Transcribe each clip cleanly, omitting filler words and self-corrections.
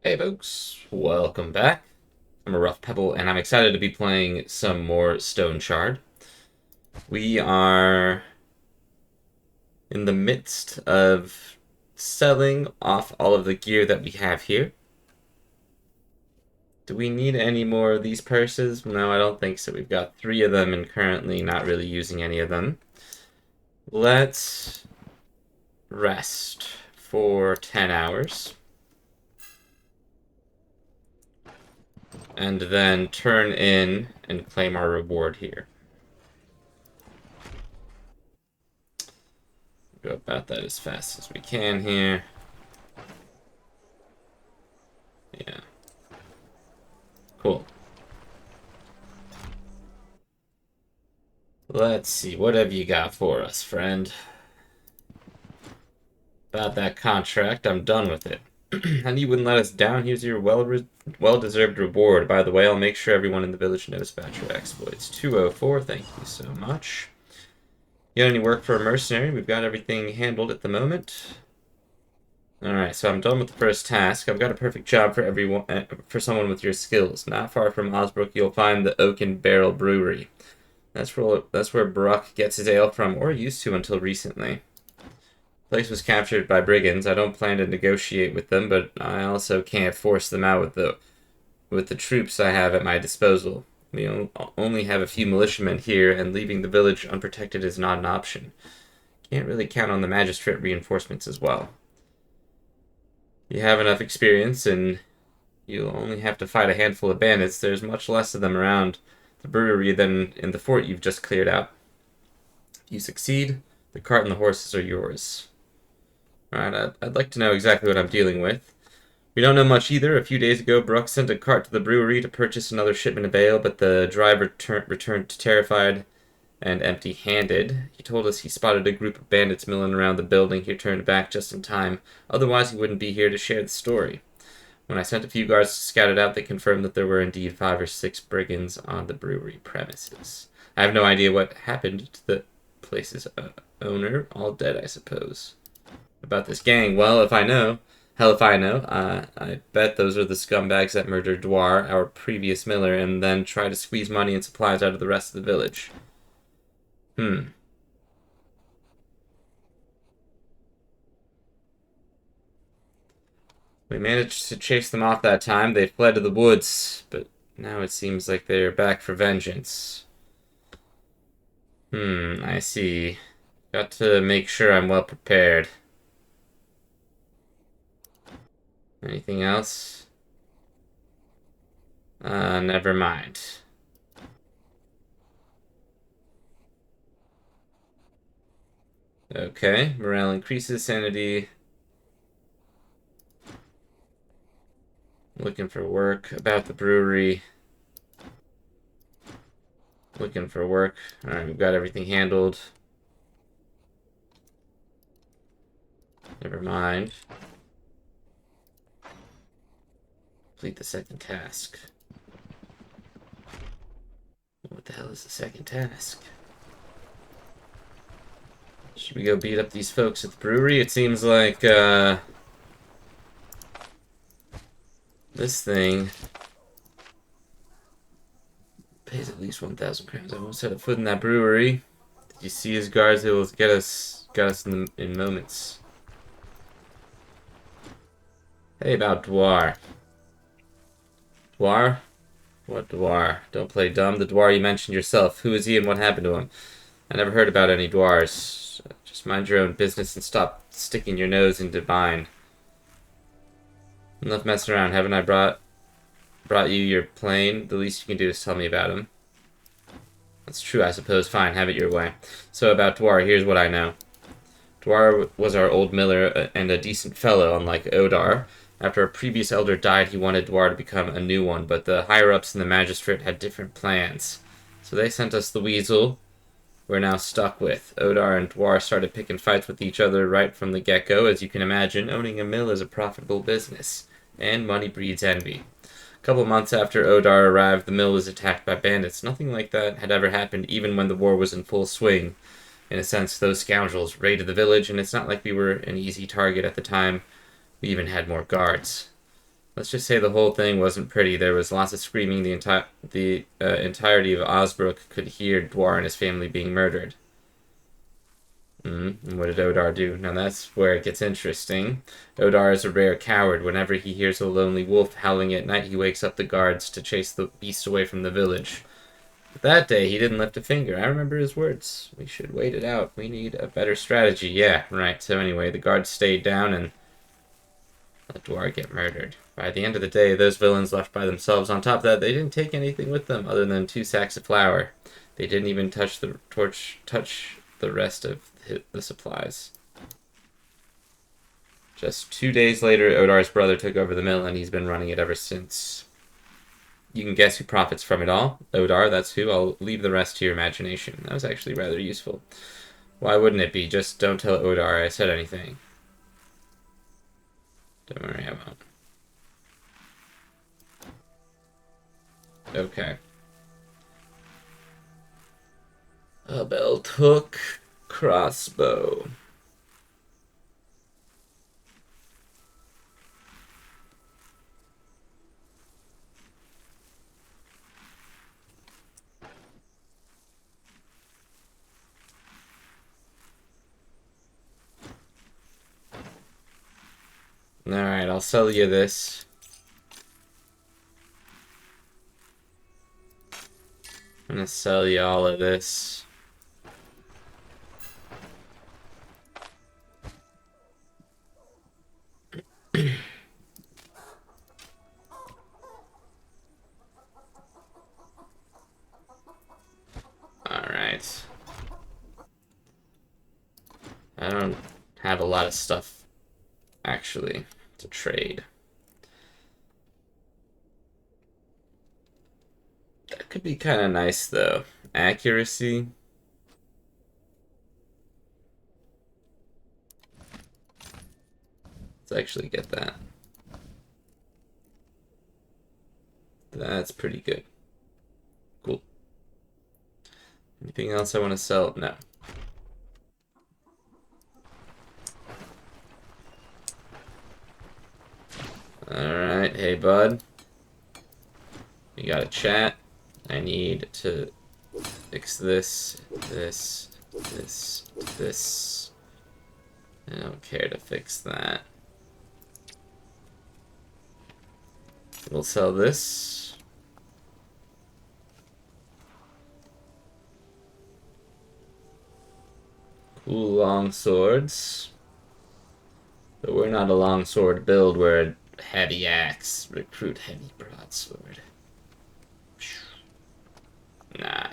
Hey folks, welcome back. I'm a Rough Pebble, and I'm excited to be playing some more Stoneshard. We are in the midst of selling off all of the gear that we have here. Do we need any more of these purses? No, I don't think so. We've got 3 of them and currently not really using any of them. Let's rest for 10 hours. And then turn in and claim our reward here. Go about that as fast as we can here. Yeah. Cool. Let's see, what have you got for us, friend? About that contract, I'm done with it. And you wouldn't let us down. Here's your well-deserved reward. By the way, I'll make sure everyone in the village knows about your exploits. 204, thank you so much. You got any work for a mercenary? We've got everything handled at the moment. Alright, so I'm done with the first task. I've got a perfect job for everyone, for someone with your skills. Not far from Osbrook, you'll find the Oak and Barrel Brewery. That's where Brock gets his ale from, or used to until recently. The place was captured by brigands. I don't plan to negotiate with them, but I also can't force them out with the troops I have at my disposal. We only have a few militiamen here, and leaving the village unprotected is not an option. Can't really count on the magistrate reinforcements as well. You have enough experience, and you'll only have to fight a handful of bandits. There's much less of them around the brewery than in the fort you've just cleared out. If you succeed, the cart and the horses are yours. Alright, I'd like to know exactly what I'm dealing with. We don't know much either. A few days ago, Brooks sent a cart to the brewery to purchase another shipment of ale, but the driver returned terrified and empty-handed. He told us he spotted a group of bandits milling around the building. He turned back just in time. Otherwise, he wouldn't be here to share the story. When I sent a few guards to scout it out, they confirmed that there were indeed 5 or 6 brigands on the brewery premises. I have no idea what happened to the place's owner. All dead, I suppose. About this gang, well, if I know, hell if I know, I bet those are the scumbags that murdered Dwar, our previous miller, and then try to squeeze money and supplies out of the rest of the village. We managed to chase them off that time. They fled to the woods, but now it seems like they're back for vengeance. I see. Got to make sure I'm well prepared. Anything else? Never mind. Okay, morale increases, sanity. Looking for work. About the brewery. Looking for work. Alright, we've got everything handled. Never mind. Complete the second task. What the hell is the second task? Should we go beat up these folks at the brewery? It seems like, this thing pays at least 1,000 crowns. I won't set a foot in that brewery. Did you see his guards? They will got us in moments. Hey, about Dwar. Dwar? What Dwar? Don't play dumb. The Dwar you mentioned yourself. Who is he and what happened to him? I never heard about any Dwars. Just mind your own business and stop sticking your nose into mine. Enough messing around. Haven't I brought you your plane? The least you can do is tell me about him. That's true, I suppose. Fine, have it your way. So about Dwar, here's what I know. Dwar was our old miller and a decent fellow, unlike Odar. After a previous elder died, he wanted Dwar to become a new one, but the higher-ups in the magistrate had different plans. So they sent us the weasel we're now stuck with. Odar and Dwar started picking fights with each other right from the get-go. As you can imagine, owning a mill is a profitable business, and money breeds envy. A couple months after Odar arrived, the mill was attacked by bandits. Nothing like that had ever happened, even when the war was in full swing. In a sense, those scoundrels raided the village, and it's not like we were an easy target at the time. We even had more guards. Let's just say the whole thing wasn't pretty. There was lots of screaming. The entirety of Osbrook could hear Dwar and his family being murdered. And what did Odar do? Now that's where it gets interesting. Odar is a rare coward. Whenever he hears a lonely wolf howling at night, he wakes up the guards to chase the beast away from the village. But that day, he didn't lift a finger. I remember his words. We should wait it out. We need a better strategy. Yeah, right. So anyway, the guards stayed down and let Dwar get murdered. By the end of the day, those villains left by themselves. On top of that, they didn't take anything with them other than 2 sacks of flour. They didn't even touch the rest of the supplies. Just 2 days later, Odar's brother took over the mill, and he's been running it ever since. You can guess who profits from it all. Odar, that's who. I'll leave the rest to your imagination. That was actually rather useful. Why wouldn't it be? Just don't tell Odar I said anything. Don't worry, I won't. Okay. A belt hook, crossbow. Alright, I'll sell you this. I'm gonna sell you all of this. Alright. I don't have a lot of stuff, actually, to trade. That could be kind of nice, though. Accuracy. Let's actually get that. That's pretty good. Cool. Anything else I want to sell? No. Alright, hey bud. We got a chat. I need to fix this. I don't care to fix that. We'll sell this. Cool long swords. But we're not a long sword build, we're a heavy axe. Recruit heavy broadsword. Nah.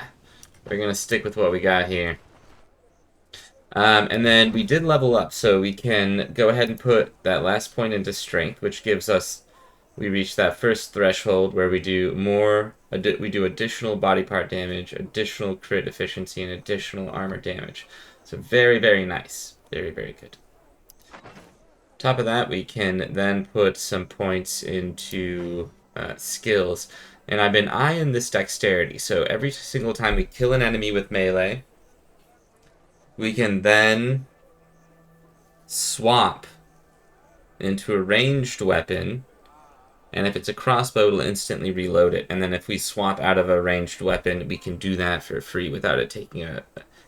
We're gonna stick with what we got here. And then we did level up, so we can go ahead and put that last point into strength, which gives us, we reach that first threshold where we do additional body part damage, additional crit efficiency, and additional armor damage. So very, very nice. Very, very good. Top of that, we can then put some points into skills. And I've been eyeing this dexterity, so every single time we kill an enemy with melee, we can then swap into a ranged weapon, and if it's a crossbow, it'll instantly reload it. And then if we swap out of a ranged weapon, we can do that for free without it taking a...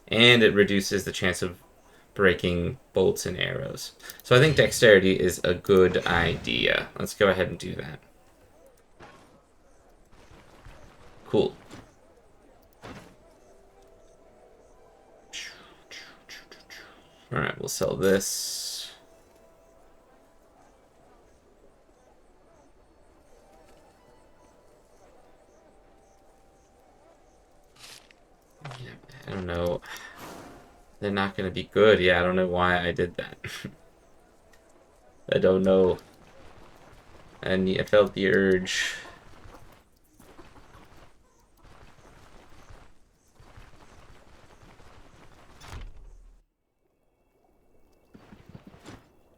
And it reduces the chance of breaking bolts and arrows. So I think dexterity is a good idea. Let's go ahead and do that. Cool. Alright, we'll sell this. Yeah, I don't know. They're not going to be good. Yeah, I don't know why I did that. I don't know. And I felt the urge.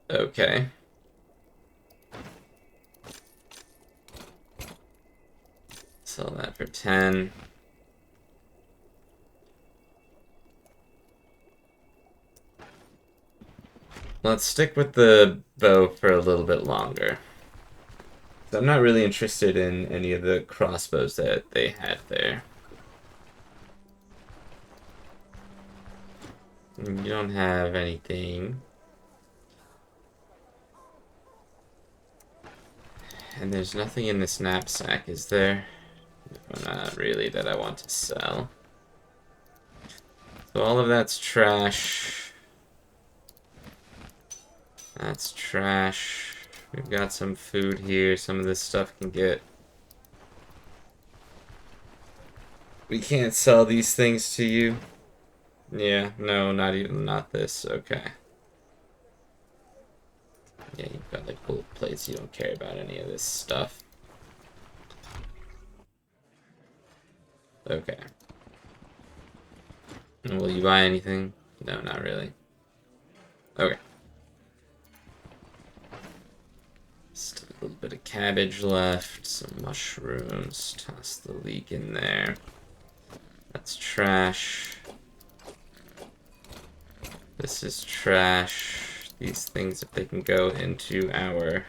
Okay. Sell that for 10. Let's stick with the bow for a little bit longer. I'm not really interested in any of the crossbows that they had there. You don't have anything. And there's nothing in this knapsack, is there? No, not really, that I want to sell. So all of that's trash. That's trash. We've got some food here. Some of this stuff can get... We can't sell these things to you. Yeah, no, not this. Okay. Yeah, you've got like gold plates. You don't care about any of this stuff. Okay. And will you buy anything? No, not really. Okay. Still a little bit of cabbage left. Some mushrooms. Toss the leek in there. That's trash. This is trash. These things, if they can go into our...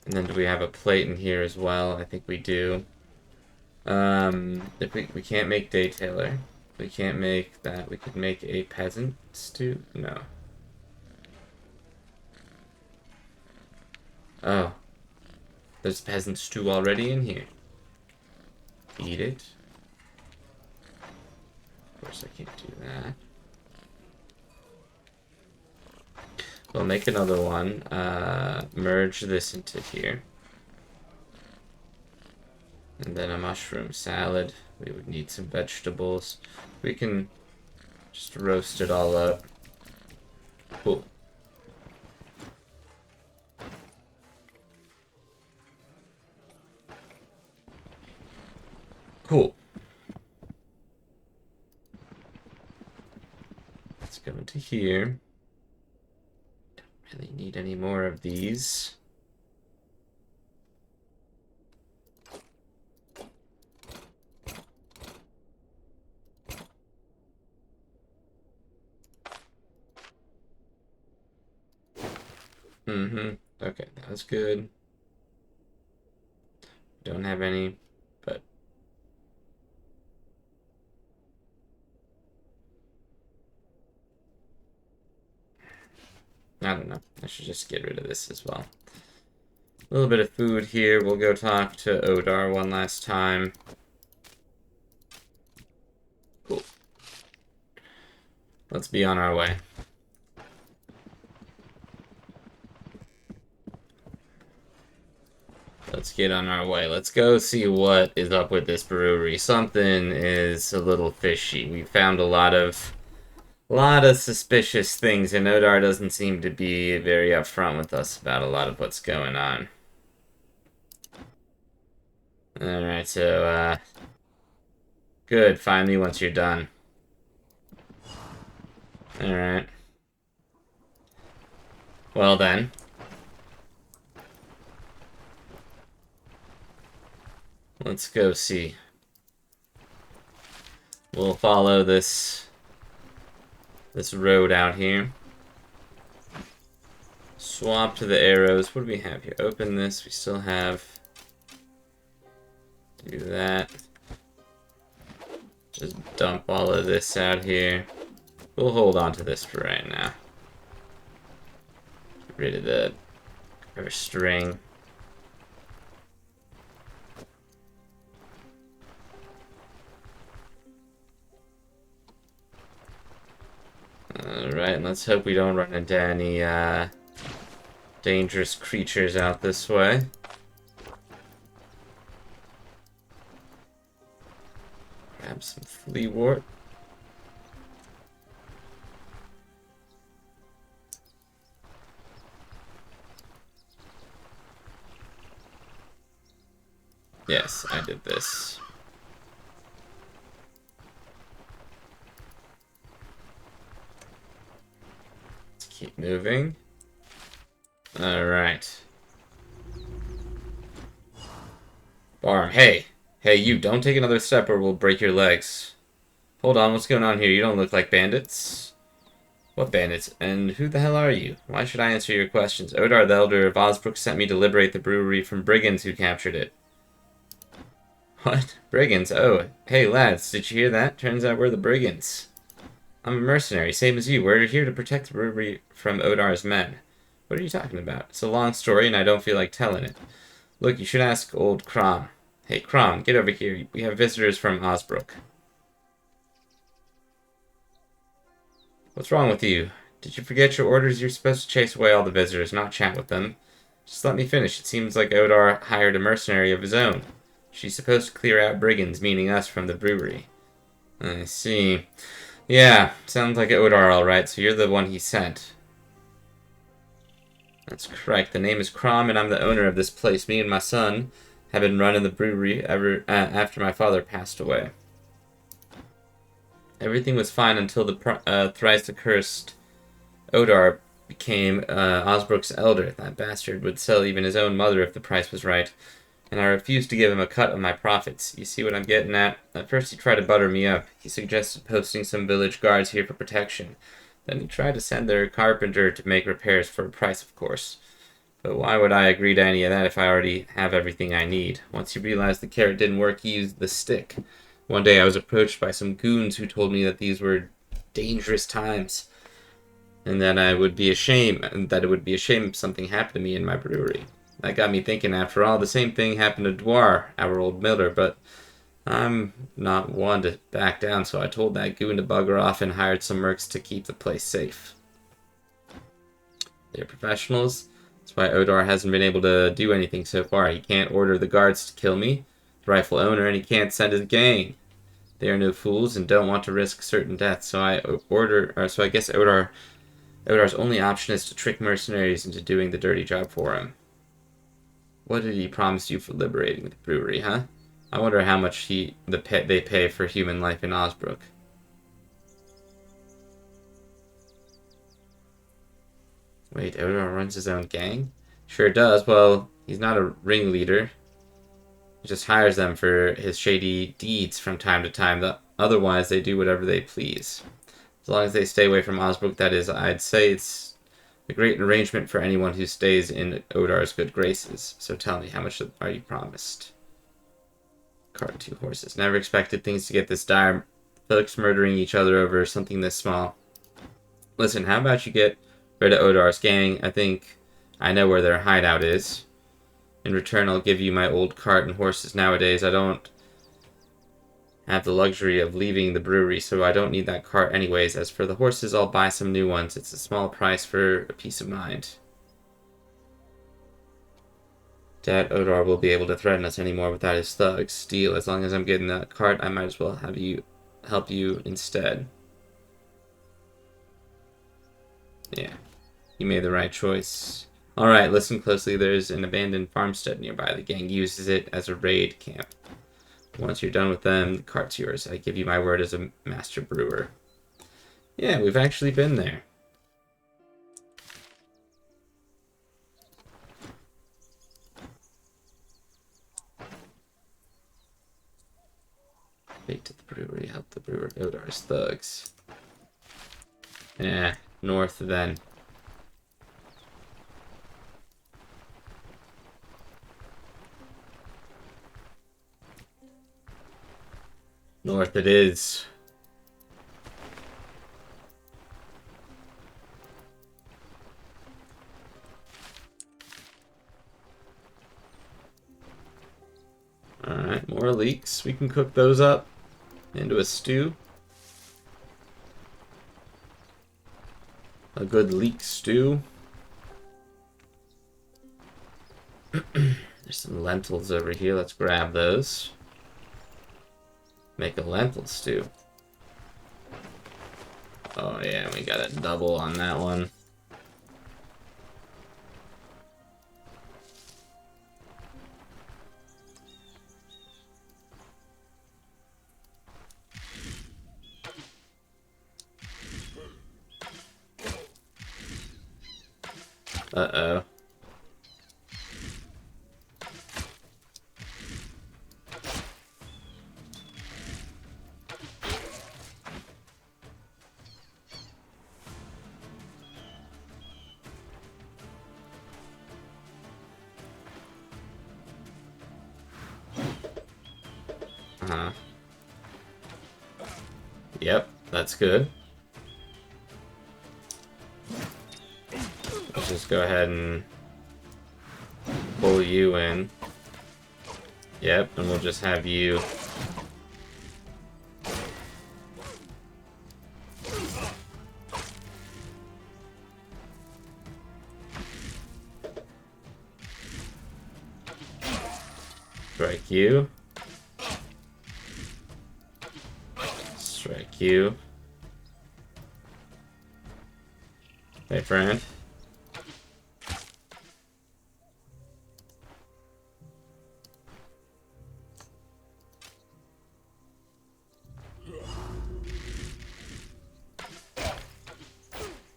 And then do we have a plate in here as well? I think we do. If we can't make Daytailor. We can't make that. We could make a peasant stew? No. Oh. There's peasant stew already in here. Eat it. Of course I can't do that. We'll make another one. Merge this into here. And then a mushroom salad. We would need some vegetables. We can just roast it all up. Cool. Cool. Let's go into here. Don't really need any more of these. Okay, that was good. Don't have any, but... I don't know. I should just get rid of this as well. A little bit of food here. We'll go talk to Odar one last time. Cool. Let's be on our way. Let's get on our way. Let's go see what is up with this brewery. Something is a little fishy. We found a lot of suspicious things, and Odar doesn't seem to be very upfront with us about a lot of what's going on. Alright, so, good. Find me once you're done. Alright. Well then. Let's go see. We'll follow this road out here. Swap to the arrows. What do we have here? Open this. We still have... Do that. Just dump all of this out here. We'll hold on to this for right now. Get rid of the string. Alright, and let's hope we don't run into any dangerous creatures out this way. Grab some flea wart. Yes, I did this. Keep moving. Alright. Barm, hey! Hey, you, don't take another step or we'll break your legs. Hold on, what's going on here? You don't look like bandits. What bandits? And who the hell are you? Why should I answer your questions? Odar, the Elder of Osbrook, sent me to liberate the brewery from brigands who captured it. What? Brigands? Oh, hey lads, did you hear that? Turns out we're the brigands. I'm a mercenary, same as you. We're here to protect the brewery from Odar's men. What are you talking about? It's a long story and I don't feel like telling it. Look, you should ask old Crom. Hey, Crom, get over here. We have visitors from Osbrook. What's wrong with you? Did you forget your orders? You're supposed to chase away all the visitors, not chat with them. Just let me finish. It seems like Odar hired a mercenary of his own. She's supposed to clear out brigands, meaning us, from the brewery. I see. Yeah, sounds like Odar alright, so you're the one he sent. That's correct. The name is Crom, and I'm the owner of this place. Me and my son have been running the brewery ever after my father passed away. Everything was fine until the thrice accursed Odar became Osbrook's elder. That bastard would sell even his own mother if the price was right, and I refused to give him a cut of my profits. You see what I'm getting at? At first he tried to butter me up. He suggested posting some village guards here for protection. Then he tried to send their carpenter to make repairs for a price, of course. But why would I agree to any of that if I already have everything I need? Once he realized the carrot didn't work, he used the stick. One day I was approached by some goons who told me that these were dangerous times, and that it would be a shame if something happened to me in my brewery. That got me thinking, after all, the same thing happened to Dwar, our old miller, but I'm not one to back down, so I told that goon to bugger off and hired some mercs to keep the place safe. They're professionals. That's why Odar hasn't been able to do anything so far. He can't order the guards to kill me, the rifle owner, and he can't send his gang. They are no fools and don't want to risk certain death, so I guess Odar's only option is to trick mercenaries into doing the dirty job for him. What did he promise you for liberating the brewery, huh? I wonder how much they pay for human life in Osbrook. Wait, Odar runs his own gang? Sure does. Well, he's not a ringleader. He just hires them for his shady deeds from time to time. Otherwise, they do whatever they please. As long as they stay away from Osbrook, that is, I'd say it's a great arrangement for anyone who stays in Odar's good graces. So tell me, how much are you promised? Cart and 2 horses. Never expected things to get this dire. Folks murdering each other over something this small. Listen, how about you get rid of Odar's gang? I think I know where their hideout is. In return, I'll give you my old cart and horses. Nowadays, I don't have the luxury of leaving the brewery, so I don't need that cart anyways. As for the horses, I'll buy some new ones. It's a small price for a peace of mind. Dad, Odar will be able to threaten us anymore without his thugs. Steal. As long as I'm getting that cart, I might as well have you help you instead. Yeah, you made the right choice. Alright, listen closely. There's an abandoned farmstead nearby. The gang uses it as a raid camp. Once you're done with them, the cart's yours. I give you my word as a master brewer. Yeah, we've actually been there. Baked at the brewery, help the brewer, Odar's thugs. Yeah, north then. North it is. Alright, more leeks. We can cook those up into a stew. A good leek stew. There's some lentils over here. Let's grab those. Make a lentil stew. Oh yeah, we got a double on that one. Uh-oh. Yep, that's good. Let's just go ahead and pull you in. Yep, and we'll just have you... Strike you. Strike you. Hey, friend.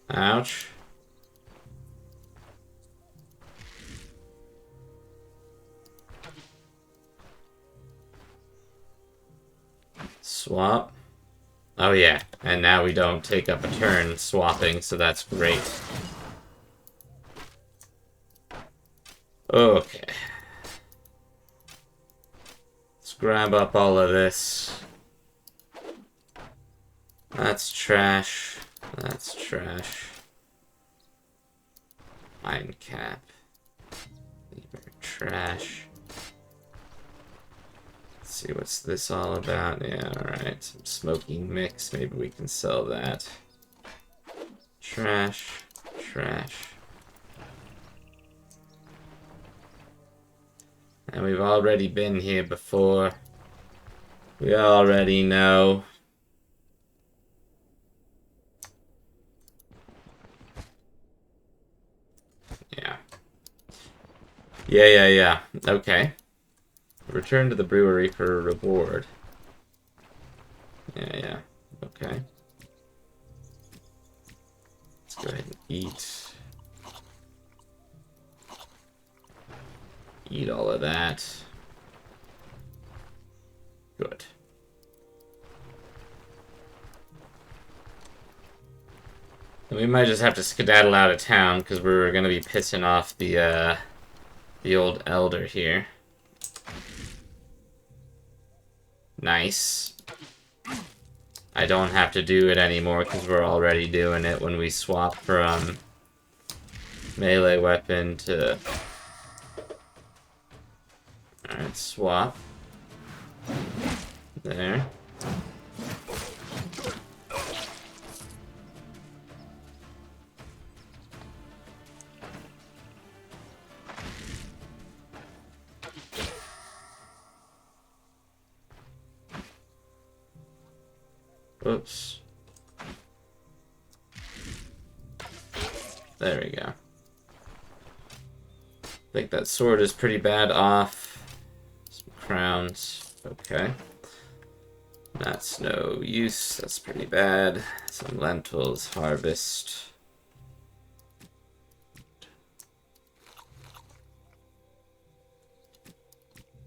Ouch. Swap. Oh yeah, and now we don't take up a turn swapping, so that's great. Okay. Let's grab up all of this. That's trash. That's trash. Mine cap. Trash. Let's see what's this all about. Yeah, alright. Some smoking mix. Maybe we can sell that. Trash. Trash. And we've already been here before. We already know. Yeah. Yeah. Okay. Return to the brewery for a reward. Yeah. Okay. Let's go ahead and eat. Eat all of that. Good. And we might just have to skedaddle out of town because we're gonna be pissing off the old elder here. Nice. I don't have to do it anymore because we're already doing it when we swap from melee weapon to... Alright, swap. There. Oops. There we go. I think that sword is pretty bad off. Some crowns. Okay. That's no use. That's pretty bad. Some lentils. Harvest.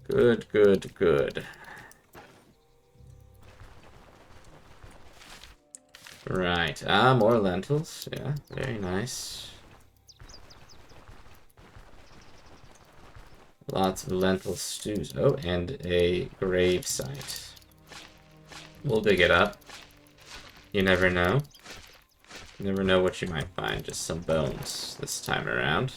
Good. Right. More lentils. Yeah, very nice. Lots of lentil stews. Oh, and a grave site. We'll dig it up. You never know. You never know what you might find. Just some bones this time around.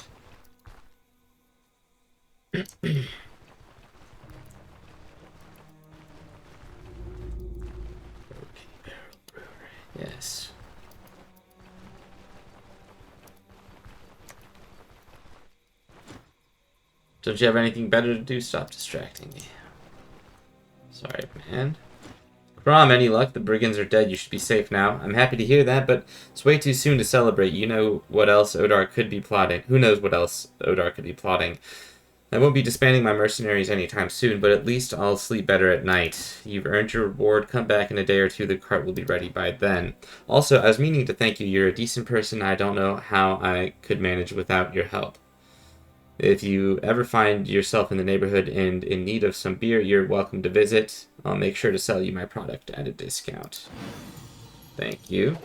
Yes. Don't you have anything better to do? Stop distracting me. Sorry, man. Crom, any luck? The brigands are dead. You should be safe now. I'm happy to hear that, but it's way too soon to celebrate. You know what else Odar could be plotting. Who knows what else Odar could be plotting. I won't be disbanding my mercenaries anytime soon, but at least I'll sleep better at night. You've earned your reward. Come back in a day or two. The cart will be ready by then. Also, I was meaning to thank you. You're a decent person. I don't know how I could manage without your help. If you ever find yourself in the neighborhood and in need of some beer, you're welcome to visit. I'll make sure to sell you my product at a discount. Thank you.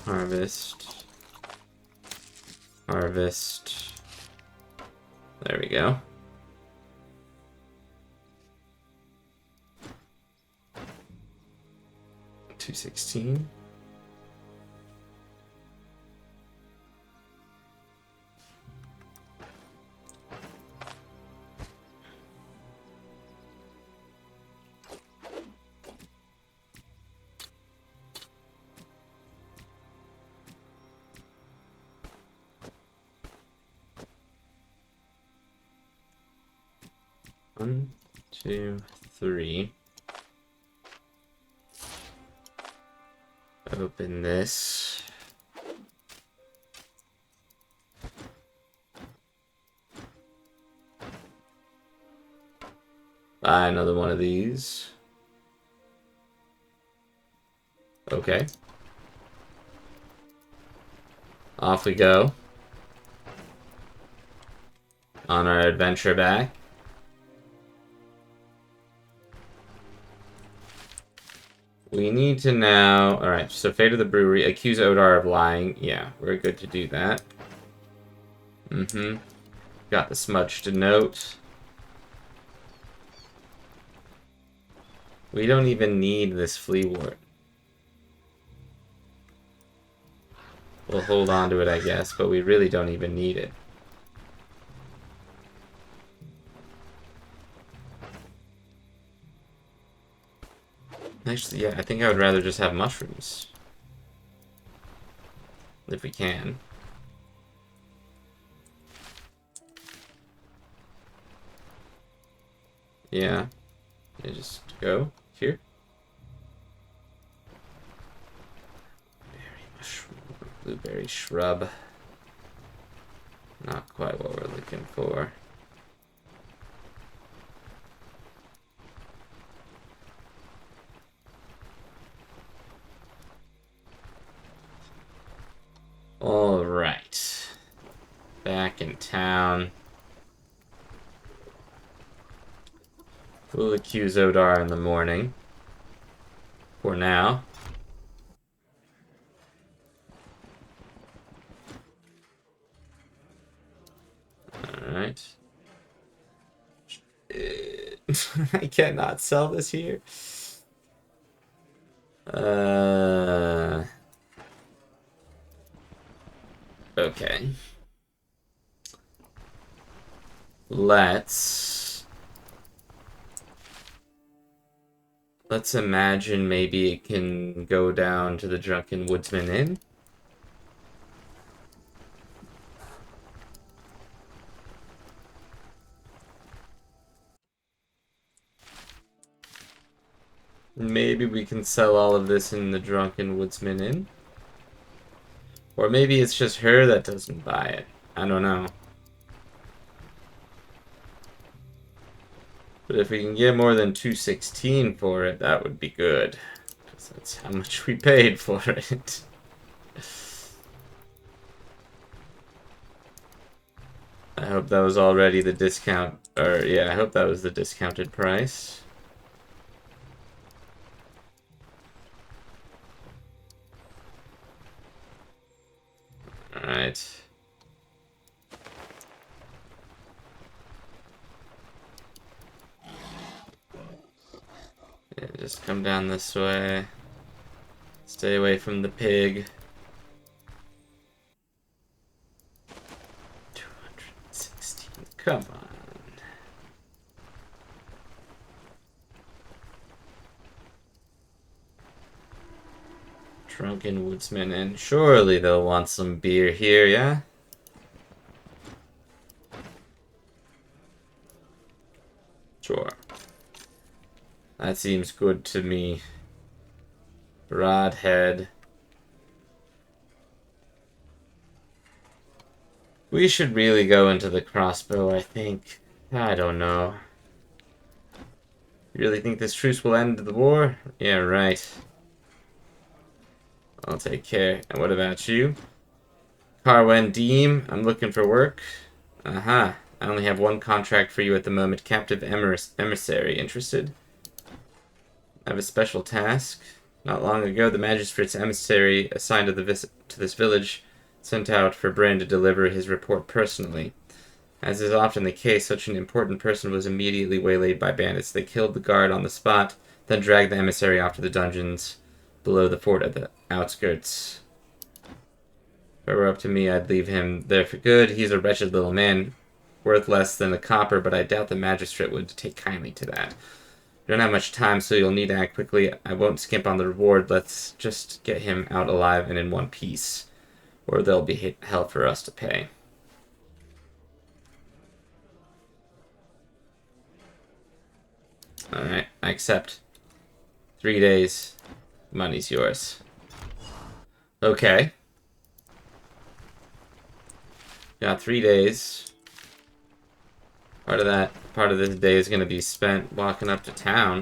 Harvest. Harvest. There we go. 216. One, two, three. Open this. Buy another one of these. Okay. Off we go. On our adventure back. We need to now... Alright, so Fate of the Brewery. Accuse Odar of lying. Yeah, we're good to do that. Got the smudged note. We don't even need this flea wart. We'll hold on to it, I guess, but we really don't even need it. Actually, yeah, I think I would rather just have mushrooms. If we can. Yeah. Yeah, just go here. Berry mushroom, blueberry shrub. Not quite what we're looking for. All right. Back in town. We'll accuse Odar in the morning. For now. Alright. I cannot sell this here. Okay. Let's imagine maybe it can go down to the Drunken Woodsman Inn. Maybe we can sell all of this in the Drunken Woodsman Inn. Or maybe it's just her that doesn't buy it. I don't know. But if we can get more than 216 for it, that would be good. Because that's how much we paid for it. I hope that was already the discount. Or, yeah, I hope that was the discounted price. Alright. Yeah, just come down this way. Stay away from the pig. 216. Come on. Drunken Woodsman, and surely they'll want some beer here, yeah? Sure. That seems good to me. Broadhead. We should really go into the crossbow, I think. I don't know. You really think this truce will end the war? Yeah, right. I'll take care. And what about you? Carwen Deem, I'm looking for work. Aha. I only have one contract for you at the moment. Captive emissary. Interested? I have a special task. Not long ago, the magistrate's emissary assigned to this village sent out for Bran to deliver his report personally. As is often the case, such an important person was immediately waylaid by bandits. They killed the guard on the spot, then dragged the emissary off to the dungeons below the fort at the outskirts. If it were up to me, I'd leave him there for good. He's a wretched little man, worth less than a copper, but I doubt the magistrate would take kindly to that. You don't have much time, so you'll need to act quickly. I won't skimp on the reward. Let's just get him out alive and in one piece, or there'll be hell for us to pay. Alright, I accept. 3 days. Money's yours. Okay. Got 3 days. Part of this day is going to be spent walking up to town.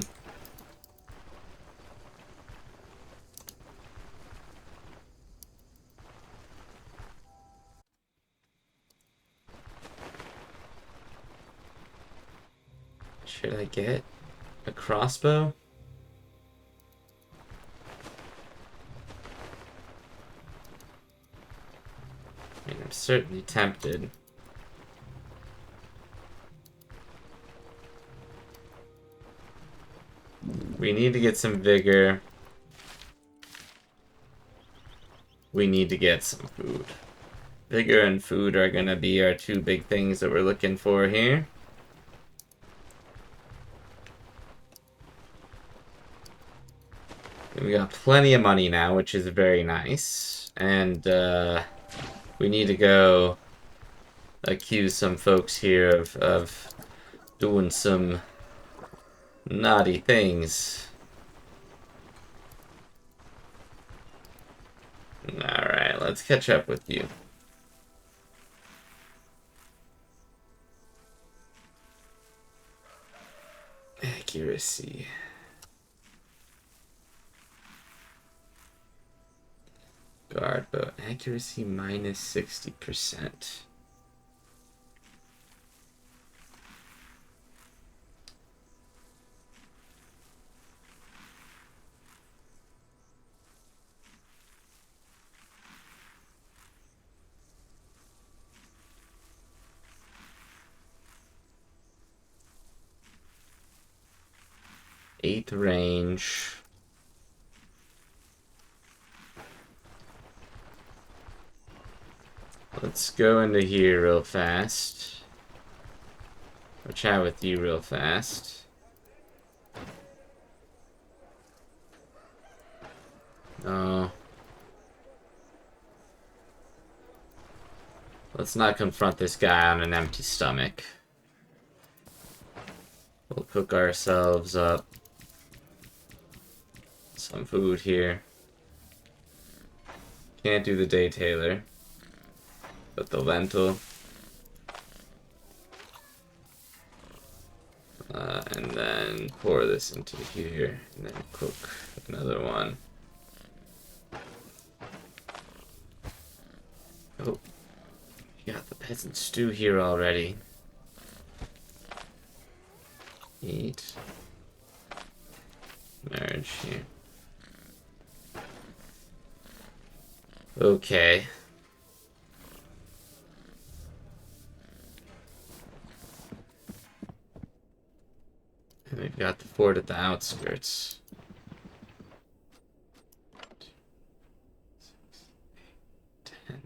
Should I get a crossbow? I mean, I'm certainly tempted. We need to get some vigor. We need to get some food. Vigor and food are gonna be our two big things that we're looking for here. And we got plenty of money now, which is very nice. And we need to go accuse some folks here of doing some naughty things. Alright, let's catch up with you. Accuracy. Guard bow. Accuracy minus 60%. Eighth range. Let's go into here real fast. I'll chat with you real fast. Oh. Let's not confront this guy on an empty stomach. We'll cook ourselves up some food here. Can't do the day tailor, but the lentil. And then pour this into here, and then cook another one. Oh, you got the peasant stew here already. Eat. Marriage here. Okay. And we've got the fort at the outskirts. 2, 6, 8, 10.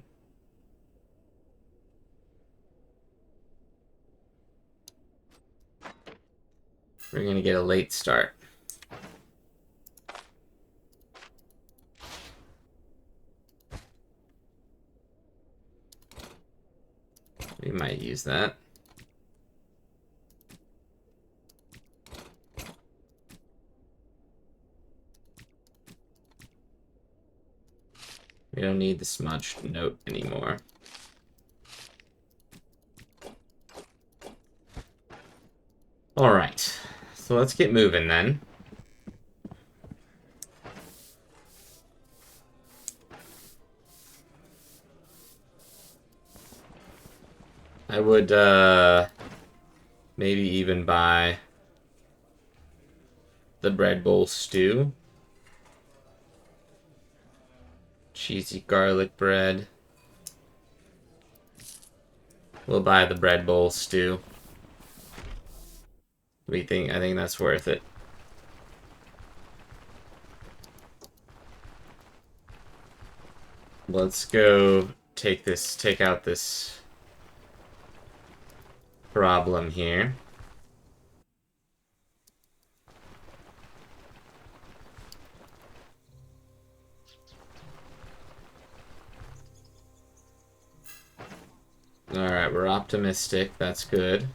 We're gonna get a late start. We might use that. We don't need the smudged note anymore. Alright, so let's get moving then. I would, maybe even buy the bread bowl stew. Cheesy garlic bread. We'll buy the bread bowl stew. I think that's worth it. Let's go take out this problem here. Alright, we're optimistic. That's good.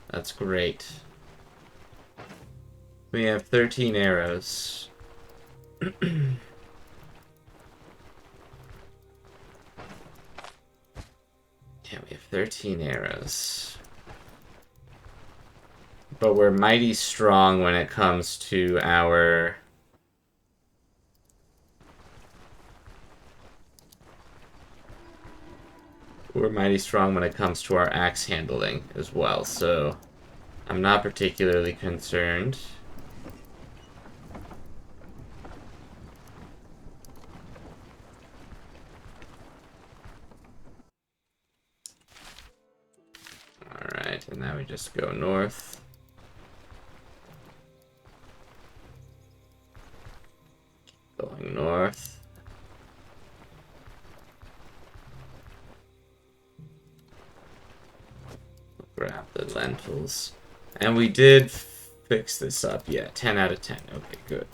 That's great. We have 13 arrows. Yeah, we have 13 arrows. But we're mighty strong when it comes to our... We're mighty strong when it comes to our axe handling as well, so I'm not particularly concerned. Alright, and now we just go north. Going north. Grab the lentils. And we did fix this up. Yeah, 10 out of 10. Okay, good.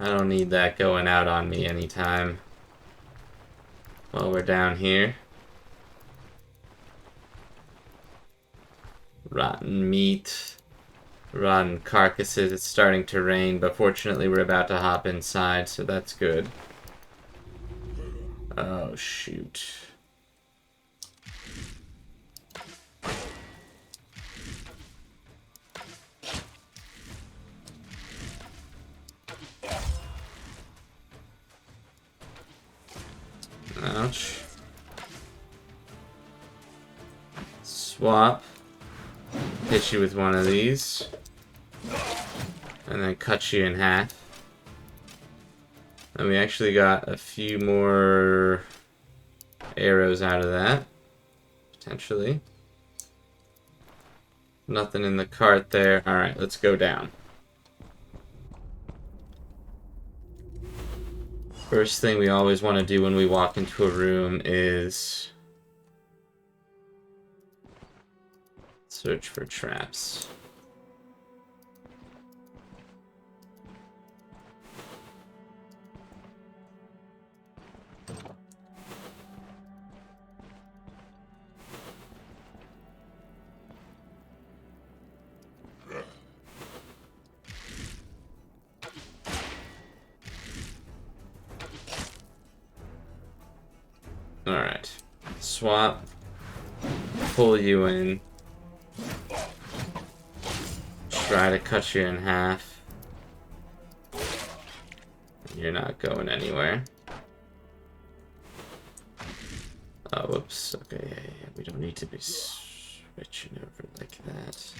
I don't need that going out on me anytime while we're down here. Rotten meat. Rotten carcasses. It's starting to rain, but fortunately we're about to hop inside, so that's good. Oh, shoot. Ouch. Swap. Hit you with one of these. And then cut you in half. And we actually got a few more arrows out of that. Potentially. Nothing in the cart there. Alright, let's go down. First thing we always want to do when we walk into a room is search for traps. Alright. Swap. Pull you in. Try to cut you in half. You're not going anywhere. Oh, whoops. Okay, yeah. We don't need to be switching over like that.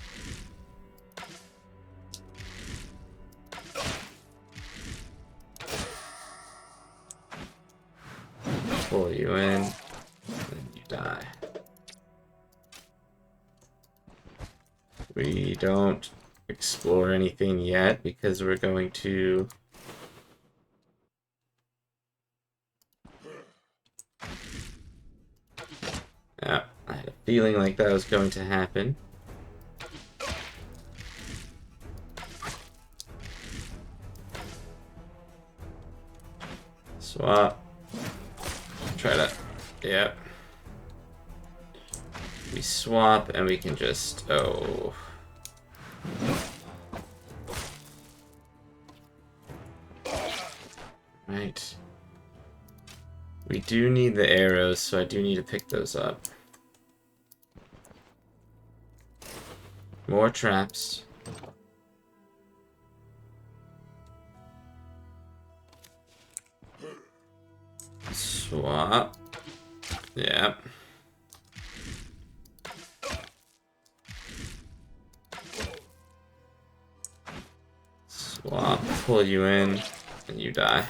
Pull you in, and you die. We don't explore anything yet because we're going to I had a feeling like that was going to happen. Swap. Try to, yep. We swap and we can just, oh. Right. We do need the arrows, so I do need to pick those up. More traps. Swap. Yep. Swap. Pull you in, and you die.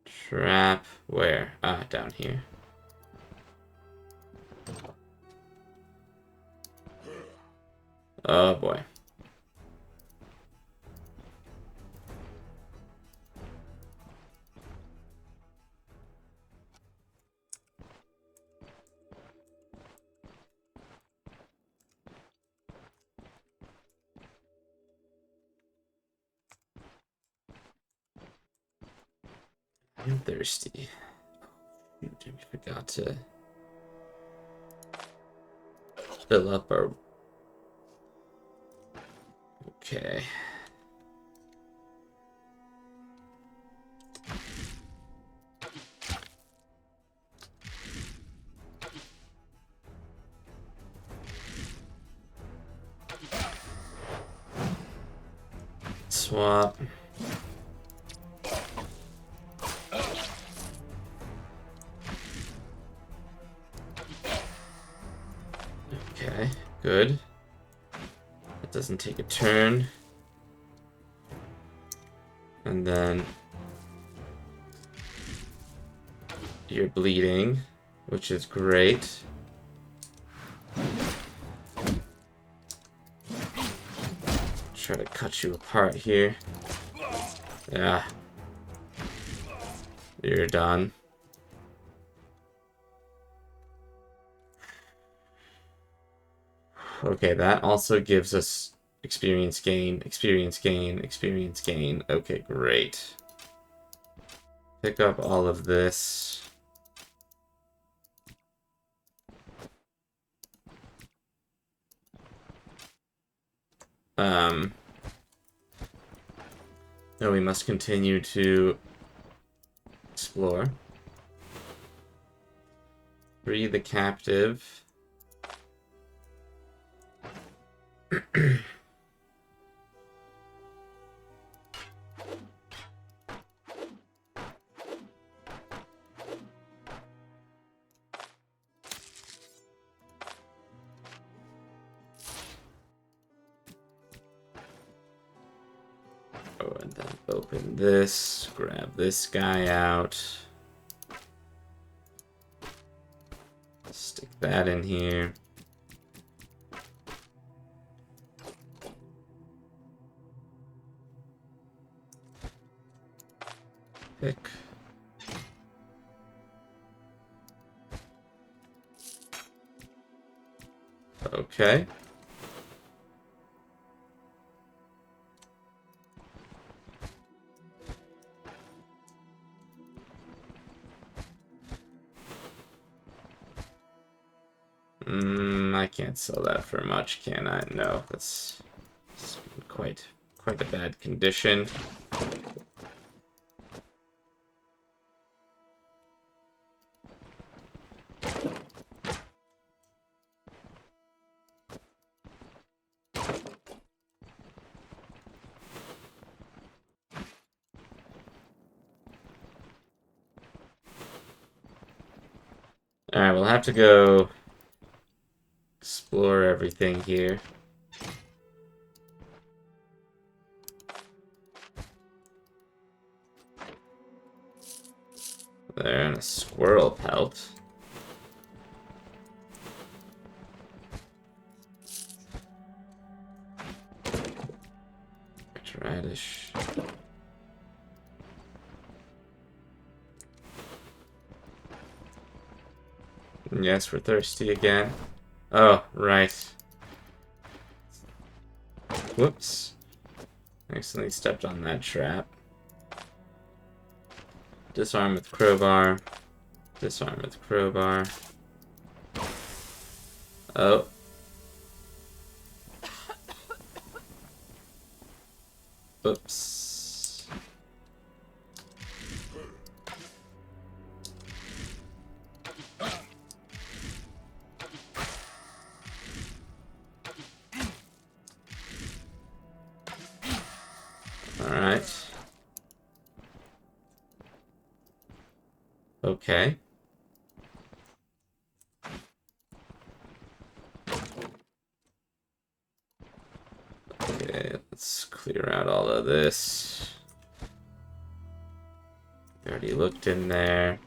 Trap. Where? Ah, down here. Oh boy. I'm thirsty. We forgot to fill up our... Okay. Swap. Okay, good. That doesn't take a turn. And then you're bleeding, which is great. Try to cut you apart here. Yeah. You're done. Okay, that also gives us experience gain, experience gain, experience gain. Okay, great. Pick up all of this. No, we must continue to explore. Free the captive. Oh, and then open this, grab this guy out. Stick that in here. Pick. Okay. I can't sell that for much, can I? No, that's quite a bad condition. Alright, we'll have to go explore everything here. There, and a squirrel pelt. Radish. Yes, we're thirsty again. Oh, right. Whoops. Accidentally stepped on that trap. Disarm with crowbar. Disarm with crowbar. Oh. Oops. Alright. Okay. Okay, let's clear out all of this. We already looked in there.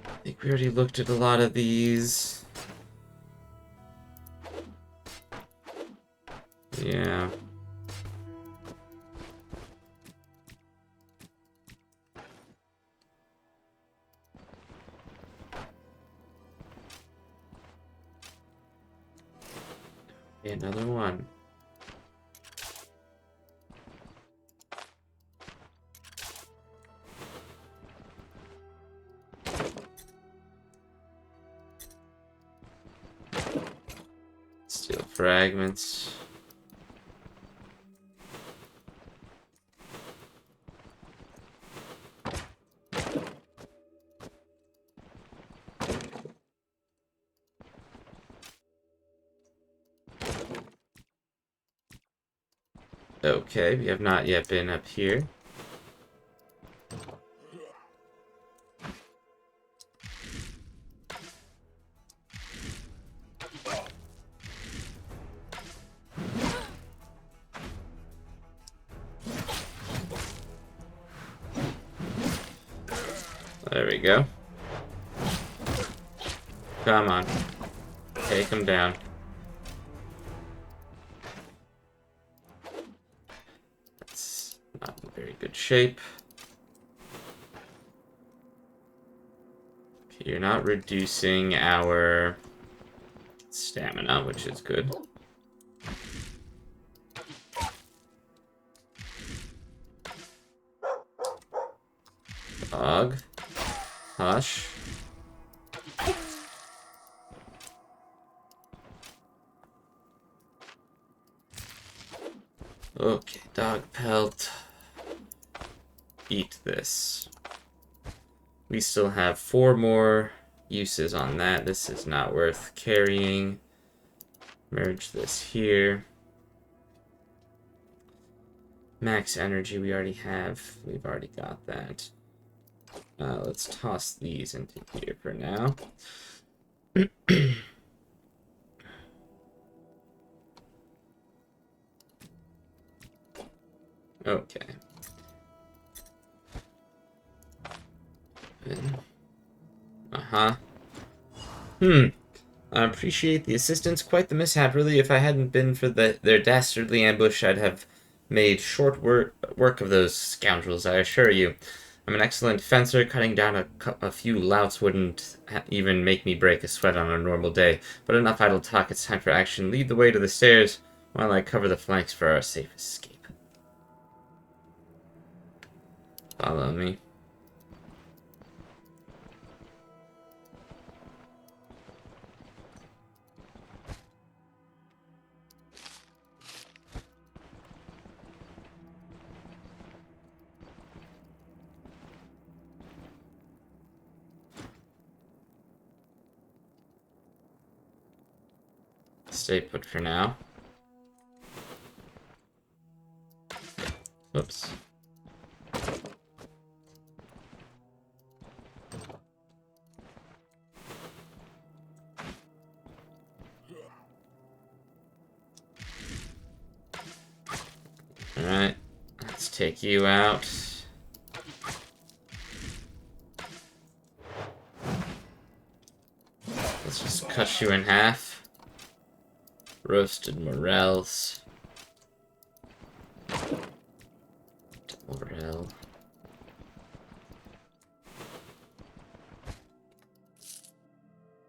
I think we already looked at a lot of these. Yeah. Okay, another one. Steel fragments. Okay, we have not yet been up here. There we go. Come on. Take him down. That's not in very good shape. Okay, you're not reducing our stamina, which is good. Dog. Hush. Okay, dog pelt. Eat this. We still have 4 more uses on that. This is not worth carrying. Merge this here. Max energy we already have. We've already got that. Let's toss these into here for now. Okay. Uh-huh. I appreciate the assistance. Quite the mishap, really. If I hadn't been for their dastardly ambush, I'd have made short work of those scoundrels, I assure you. I'm an excellent fencer. Cutting down a few louts wouldn't even make me break a sweat on a normal day. But enough idle talk. It's time for action. Lead the way to the stairs while I cover the flanks for our safe escape. Follow me. Stay put for now. Whoops. Alright, let's take you out. Let's just cut you in half. Roasted morels. Morel.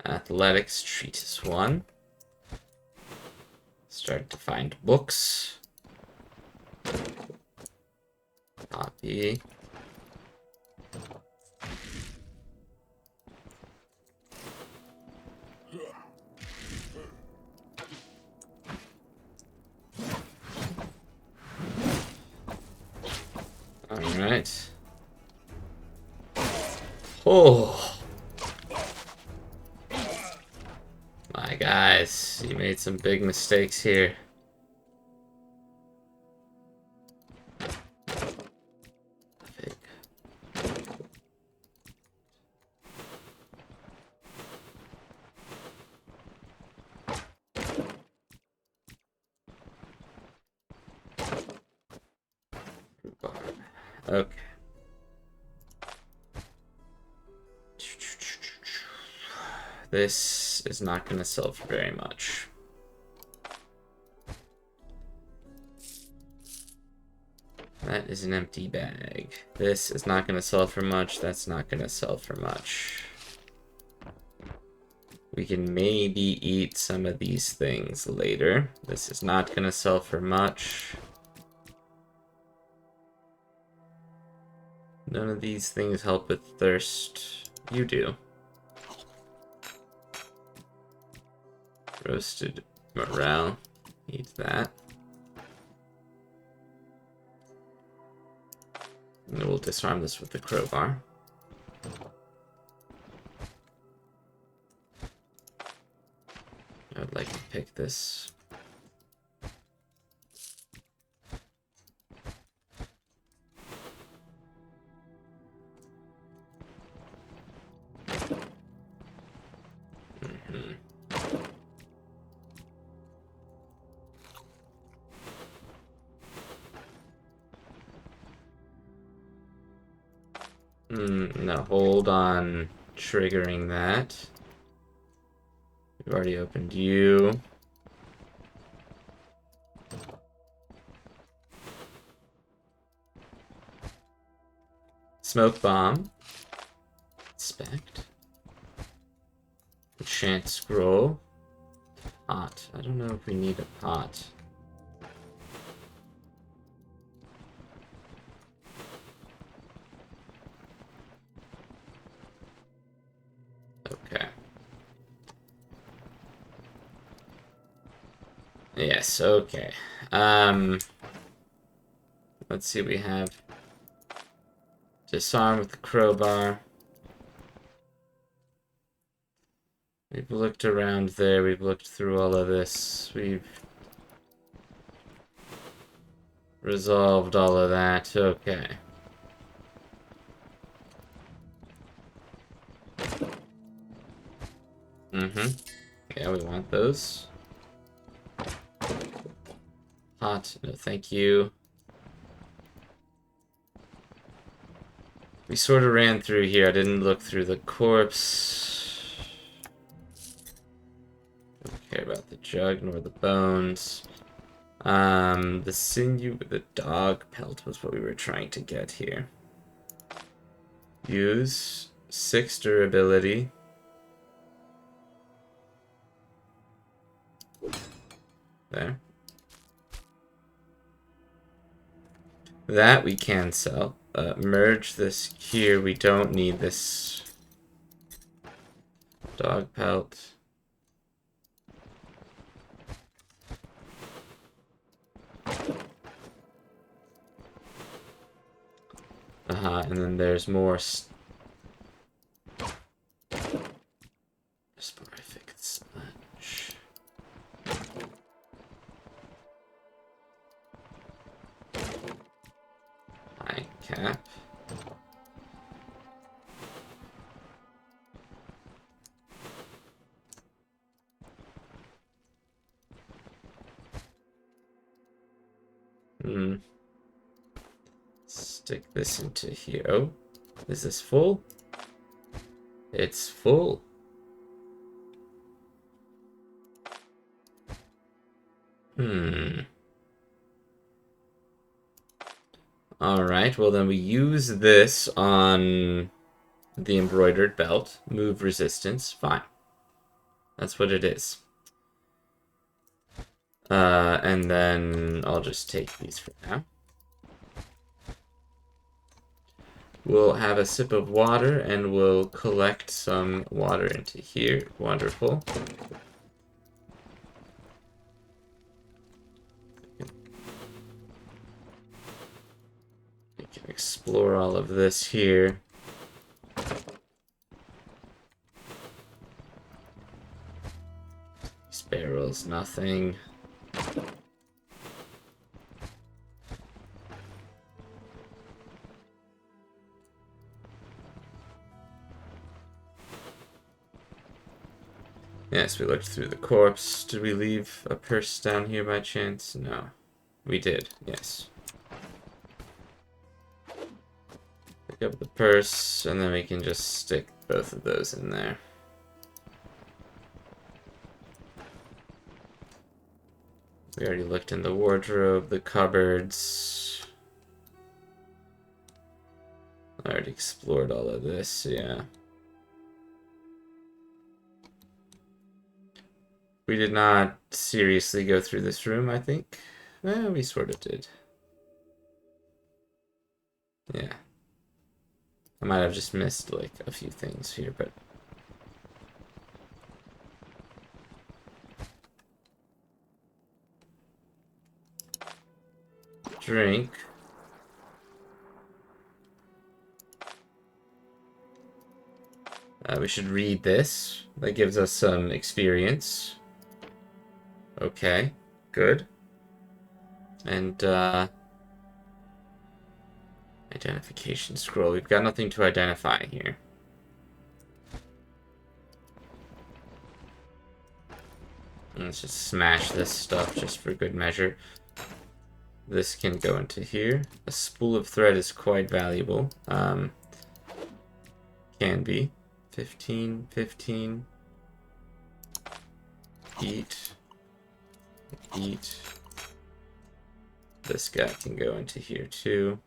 Athletics Treatise 1. Start to find books. Copy. Alright. Oh! My guys, you made some big mistakes here. Okay. This is not going to sell for very much. That is an empty bag. This is not going to sell for much. That's not going to sell for much. We can maybe eat some of these things later. This is not going to sell for much. None of these things help with thirst. You do. Roasted Morale. Need that. And we'll disarm this with the crowbar. I would like to pick this. No, hold on triggering that. We've already opened you. Smoke bomb. Inspect. Enchant scroll. Pot. I don't know if we need a pot. Okay. Yes, okay. Let's see, we have disarm with the crowbar. We've looked around there, we've looked through all of this, we've resolved all of that, okay. Yeah, we want those. Hot, no thank you. We sort of ran through here, I didn't look through the corpse. Don't care about the jug nor the bones. The sinew with the dog pelt was what we were trying to get here. Use 6 durability. There. That we can sell. Merge this here. We don't need this dog pelt. And then there's more Sporific sponge. High cap. Stick this into here. Oh, is this full? It's full. Alright, well then we use this on the embroidered belt. Move resistance. Fine. That's what it is. And then I'll just take these for now. We'll have a sip of water and we'll collect some water into here. Wonderful. We can explore all of this here. These barrels, nothing. Yes, we looked through the corpse. Did we leave a purse down here by chance? No. We did, yes. Pick up the purse, and then we can just stick both of those in there. We already looked in the wardrobe, the cupboards. I already explored all of this, yeah. We did not seriously go through this room, I think. Well, we sort of did. Yeah. I might have just missed, like, a few things here, but... drink. We should read this. That gives us some experience. Okay, good. And, identification scroll. We've got nothing to identify here. Let's just smash this stuff just for good measure. This can go into here. A spool of thread is quite valuable. Can be. 15, 15. Eat. Eat. This guy can go into here too.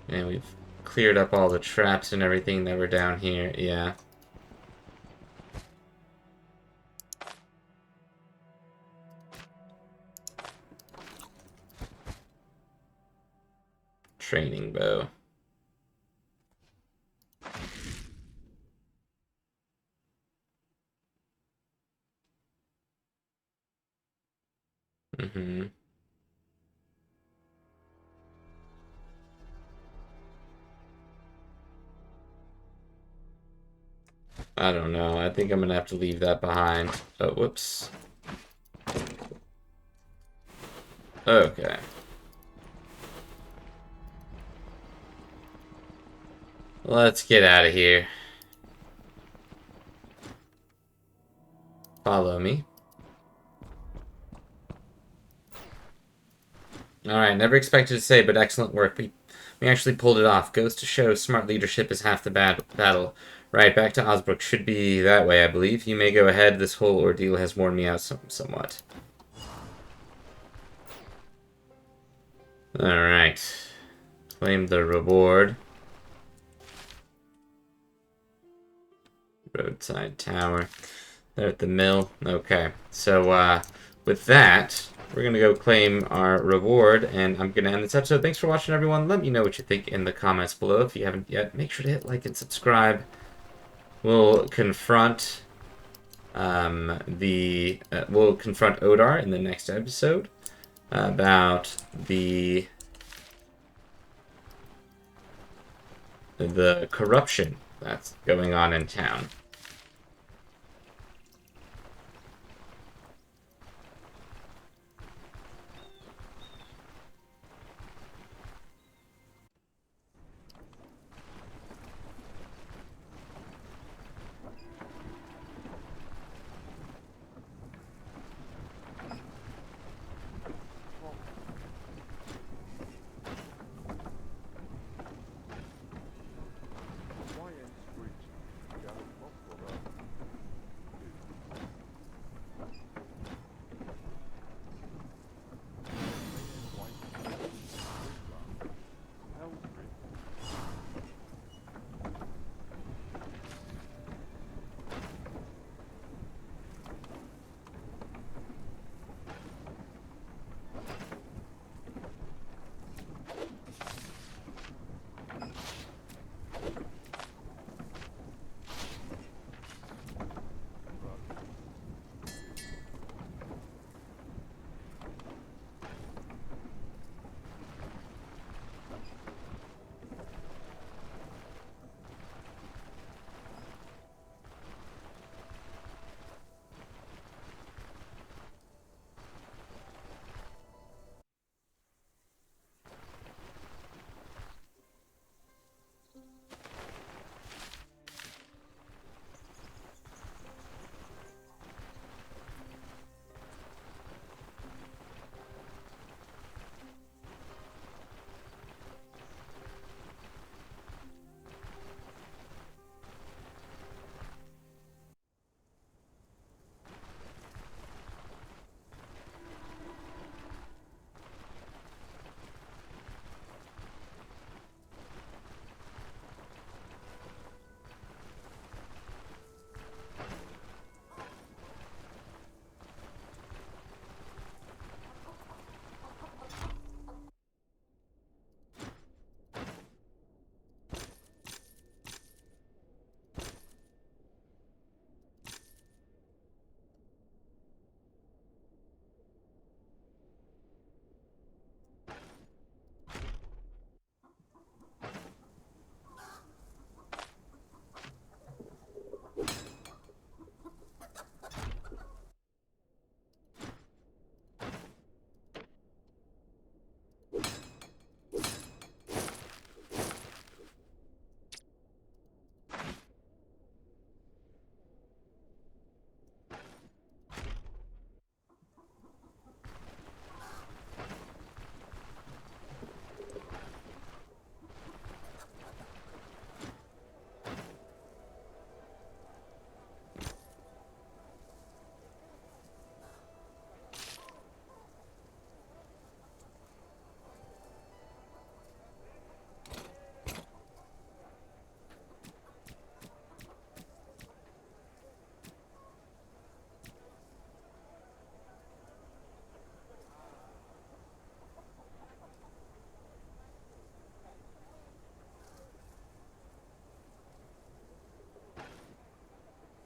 And we've cleared up all the traps and everything that were down here. Yeah. Training bow. Mm-hmm. I don't know. I think I'm gonna have to leave that behind. Oh, whoops. Okay. Let's get out of here. Follow me. Alright, never expected to say, but excellent work. We actually pulled it off. Goes to show smart leadership is half the battle. Right, back to Osbrook. Should be that way, I believe. You may go ahead. This whole ordeal has worn me out somewhat. Alright. Claim the reward. Roadside tower. They're at the mill. Okay, so with that, we're going to go claim our reward, and I'm going to end this episode. Thanks for watching, everyone. Let me know what you think in the comments below. If you haven't yet, make sure to hit like and subscribe. We'll confront we'll confront Odar in the next episode about the corruption that's going on in town.